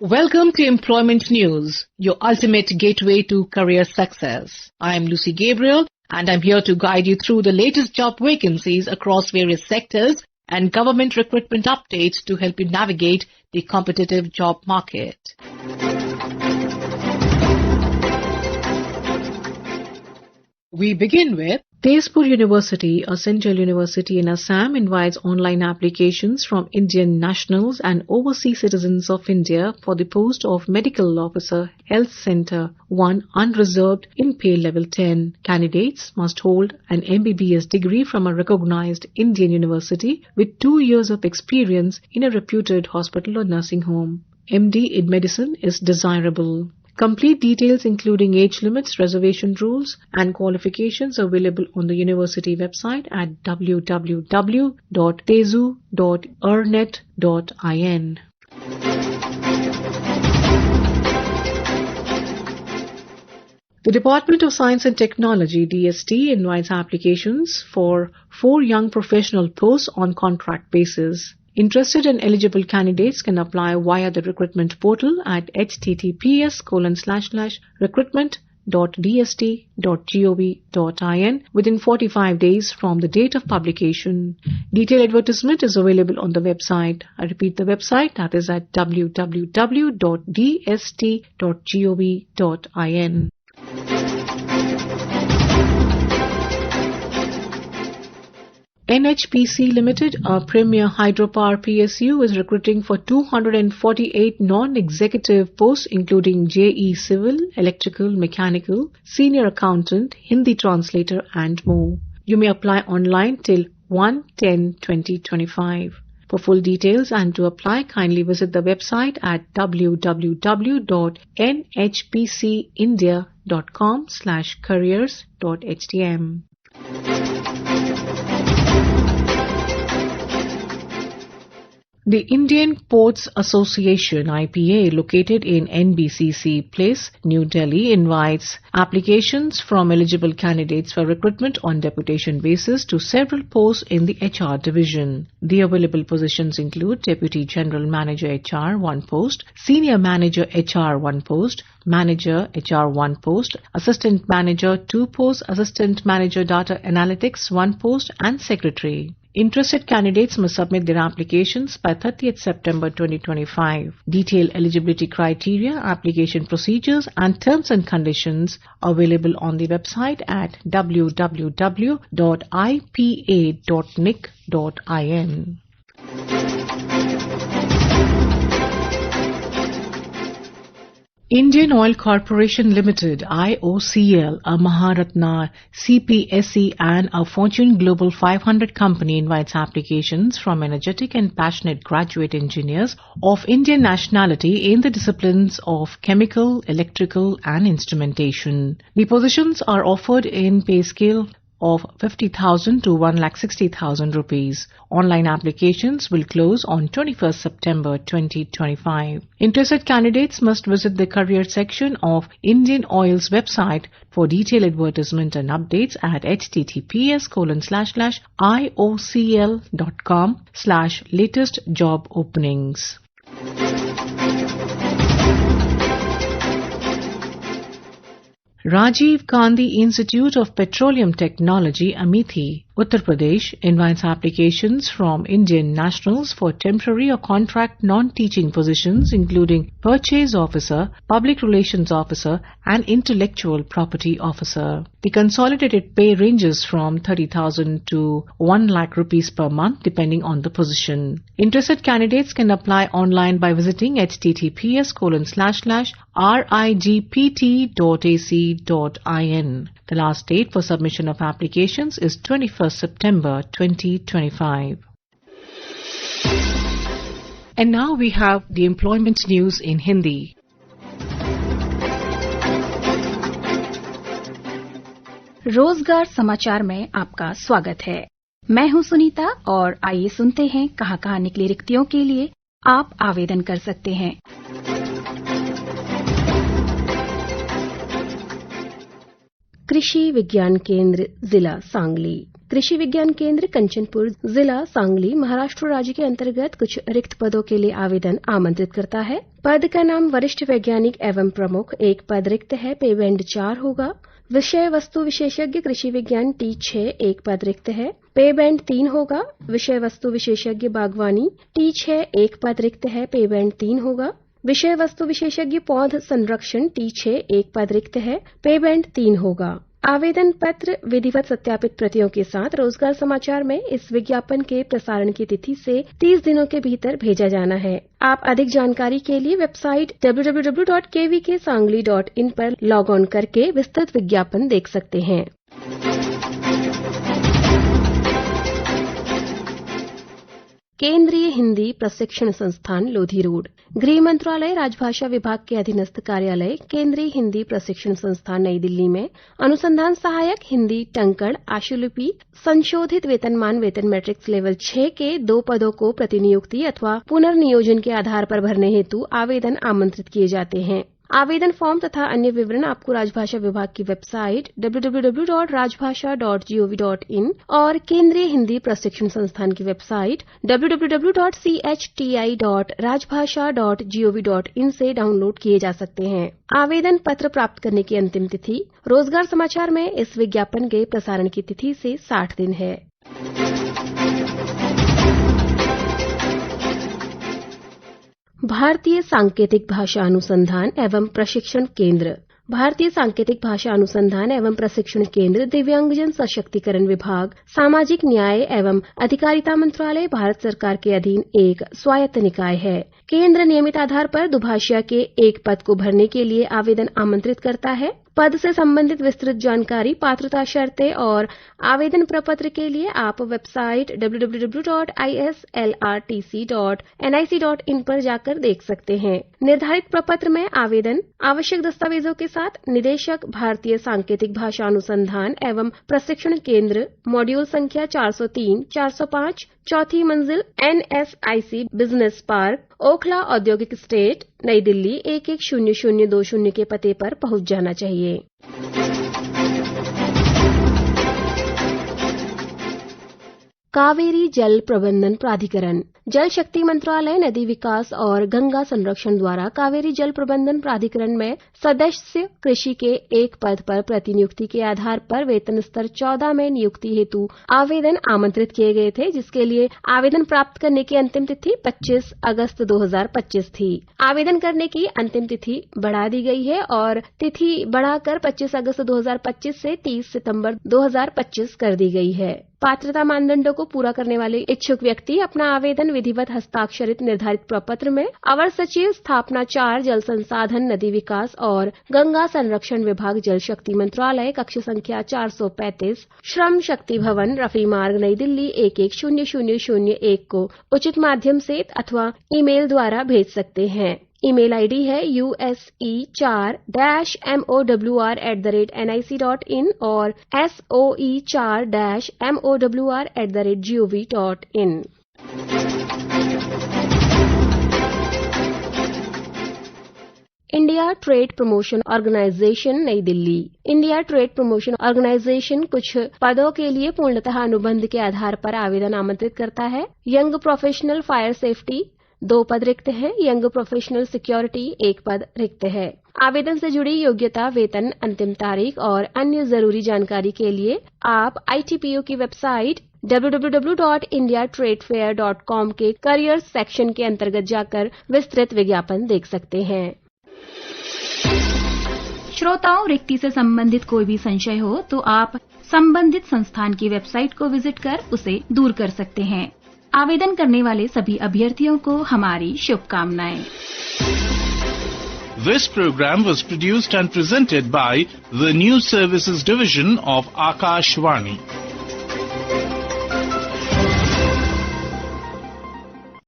Welcome to Employment News, your ultimate gateway to career success. I am Lucy Gabriel and I'm here to guide you through the latest job vacancies across various sectors and government recruitment updates to help you navigate the competitive job market. We begin with Tezpur University, a central university in Assam, invites online applications from Indian nationals and overseas citizens of India for the post of Medical Officer, Health Center 1 unreserved in pay level 10. Candidates must hold an MBBS degree from a recognized Indian university with 2 years of experience in a reputed hospital or nursing home. MD in medicine is desirable. Complete details including age limits, reservation rules and qualifications are available on the university website at www.tezu.ernet.in. The Department of Science and Technology DST invites applications for 4 young professional posts on contract basis. Interested and eligible candidates can apply via the recruitment portal at https://recruitment.dst.gov.in within 45 days from the date of publication. Detailed advertisement is available on the website. I repeat the website, that is at www.dst.gov.in. NHPC Limited, a premier hydropower PSU, is recruiting for 248 non-executive posts including JE Civil, Electrical, Mechanical, Senior Accountant, Hindi Translator and more. You may apply online till 1/10/2025. For full details and to apply, kindly visit the website at www.nhpcindia.com/careers.htm. The Indian Ports Association IPA, located in NBCC Place, New Delhi, invites applications from eligible candidates for recruitment on deputation basis to several posts in the HR division. The available positions include Deputy General Manager HR 1 post, Senior Manager HR 1 post, Manager HR 1 post, Assistant Manager 2 posts, Assistant Manager Data Analytics 1 post and Secretary. Interested candidates must submit their applications by 30th September 2025. Detailed eligibility criteria, application procedures and terms and conditions are available on the website at www.ipa.nic.in. Indian Oil Corporation Limited, IOCL, a Maharatna CPSE and a Fortune Global 500 company invites applications from energetic and passionate graduate engineers of Indian nationality in the disciplines of chemical, electrical and instrumentation. The positions are offered in pay scale of 50,000 to 1,60,000 rupees. Online applications will close on 21st September 2025. Interested candidates must visit the career section of Indian Oil's website for detailed advertisement and updates at https://iocl.com/latest job openings. Rajiv Gandhi Institute of Petroleum Technology, Amethi, Uttar Pradesh, invites applications from Indian nationals for temporary or contract non-teaching positions including Purchase Officer, Public Relations Officer and Intellectual Property Officer. The consolidated pay ranges from 30,000 to 1 lakh rupees per month depending on the position. Interested candidates can apply online by visiting https://rigpt.ac.in. The last date for submission of applications is 21st September 2025. And now we have the employment news in Hindi. रोजगार समाचार में आपका स्वागत है। मैं हूं सुनीता और आइए सुनते हैं कहां निकली रिक्तियों के लिए आप आवेदन कर सकते हैं। कृषि विज्ञान केंद्र जिला सांगली। कृषि विज्ञान केंद्र कंचनपुर जिला सांगली महाराष्ट्र राज्य के अंतर्गत कुछ रिक्त पदों के लिए आवेदन आमंत्रित करता है। पद का नाम वरिष्ठ वैज्ञानिक एवं प्रमुख, एक पद रिक्त है, पे बैंड 4 होगा। विषय वस्तु विशेषज्ञ कृषि विज्ञान T6 एक पद रिक्त है, पे बैंड 3 होगा। विषय वस्तु विशेषज्ञ बागवानी T6 एक पद रिक्त है, पे बैंड 3 होगा। विषय वस्तु विशेषज्ञ पौध संरक्षण T6 एक पद रिक्त है, पे बैंड 3 होगा। आवेदन पत्र विधिवत सत्यापित प्रतियों के साथ रोजगार समाचार में इस विज्ञापन के प्रसारण की तिथि से 30 दिनों के भीतर भेजा जाना है। आप अधिक जानकारी के लिए वेबसाइट www.kvksangli.in पर लॉग ऑन करके विस्तृत विज्ञापन देख सकते हैं। केंद्रीय हिंदी प्रशिक्षण संस्थान लोधी रोड। गृह मंत्रालय राजभाषा विभाग के अधीनस्थ कार्यालय केंद्रीय हिंदी प्रशिक्षण संस्थान नई दिल्ली में अनुसंधान सहायक हिंदी टंकण आशुलिपि संशोधित वेतनमान वेतन मैट्रिक्स लेवल 6 के 2 पदों को प्रतिनियुक्ति अथवा पुनर्नियोजन के आधार पर भरने हेतु आवेदन आमंत्रित किए जाते हैं। आवेदन फॉर्म तथा अन्य विवरण आपको राजभाषा विभाग की वेबसाइट www.rajbhasha.gov.in और केंद्रीय हिंदी प्रशिक्षण संस्थान की वेबसाइट www.chti.rajbhasha.gov.in से डाउनलोड किए जा सकते हैं। आवेदन पत्र प्राप्त करने की अंतिम तिथि रोजगार समाचार में इस विज्ञापन के प्रसारण की तिथि से 60 दिन है। भारतीय सांकेतिक भाषा अनुसंधान एवं प्रशिक्षण केंद्र। भारतीय सांकेतिक भाषा अनुसंधान एवं प्रशिक्षण केंद्र दिव्यांगजन सशक्तिकरण विभाग सामाजिक न्याय एवं अधिकारिता मंत्रालय भारत सरकार के अधीन एक स्वायत्त निकाय है। केंद्र नियमित आधार पर दुभाषिया के एक पद को भरने के लिए आवेदन आमंत्रित करता है। पद से संबंधित विस्तृत जानकारी, पात्रता शर्तें और आवेदन प्रपत्र के लिए आप वेबसाइट www.islrtc.nic.in पर जाकर देख सकते हैं। निर्धारित प्रपत्र में आवेदन आवश्यक दस्तावेजों के साथ निदेशक भारतीय सांकेतिक भाषा अनुसंधान एवं प्रशिक्षण केंद्र, मॉड्यूल संख्या 403, 405, चौथी मंजिल, NSIC बिजनेस पार्क, ओखला औद्योगिक स्टेट, नई दिल्ली 110020 के पते पर पहुंच जाना चाहिए। कावेरी जल प्रबंधन प्राधिकरण। जल शक्ति मंत्रालय नदी विकास और गंगा संरक्षण द्वारा कावेरी जल प्रबंधन प्राधिकरण में सदस्य कृषि के एक पद पर प्रतिनियुक्ति के आधार पर वेतन स्तर 14 में नियुक्ति हेतु आवेदन आमंत्रित किए गए थे, जिसके लिए आवेदन प्राप्त करने की अंतिम तिथि 25 अगस्त 2025 थी। आवेदन करने की अंतिम तिथि बढ़ा दी गई है और तिथि बढ़ाकर 25 अगस्त 2025 से 30 सितंबर 2025 कर दी गई है। पात्रता मानदंडों को पूरा करने वाले इच्छुक व्यक्ति अपना आवेदन विधिवत हस्ताक्षरित निर्धारित प्रपत्र में अवर सचिव स्थापना 4 जल संसाधन नदी विकास और गंगा संरक्षण विभाग जल शक्ति मंत्रालय कक्ष संख्या 435 श्रम शक्ति भवन रफी मार्ग नई दिल्ली 110001 को उचित माध्यम से अथवा ईमेल द्वारा भेज सकते हैं। ईमेल आईडी है use4-mowr@nic.in और soe4-mowr@gov.in। India trade promotion organisation New Delhi. India trade promotion organisation कुछ पदों के लिए पूर्णतः अनुबंध के आधार पर आवेदन आमंत्रित करता है। यंग प्रोफेशनल फायर सेफ्टी 2 पद रिक्त है। यंग प्रोफेशनल सिक्योरिटी 1 पद रिक्त है। आवेदन से जुड़ी योग्यता, वेतन, अंतिम तारीख और अन्य जरूरी जानकारी के लिए आप ITPO की वेबसाइट www.indiatradefair.com के करियर्स सेक्शन के अंतर्गत जाकर विस्तृत विज्ञापन देख सकते हैं। श्रोताओं, रिक्ति से संबंधित कोई भी संशय हो तो आप संबंधित संस्थान की वेबसाइट को विजिट कर उसे दूर कर सकते हैं। आवेदन करने वाले सभी अभ्यर्थियों को हमारी शुभकामनाएं। This program was produced and presented by the News Services Division of Akashvani.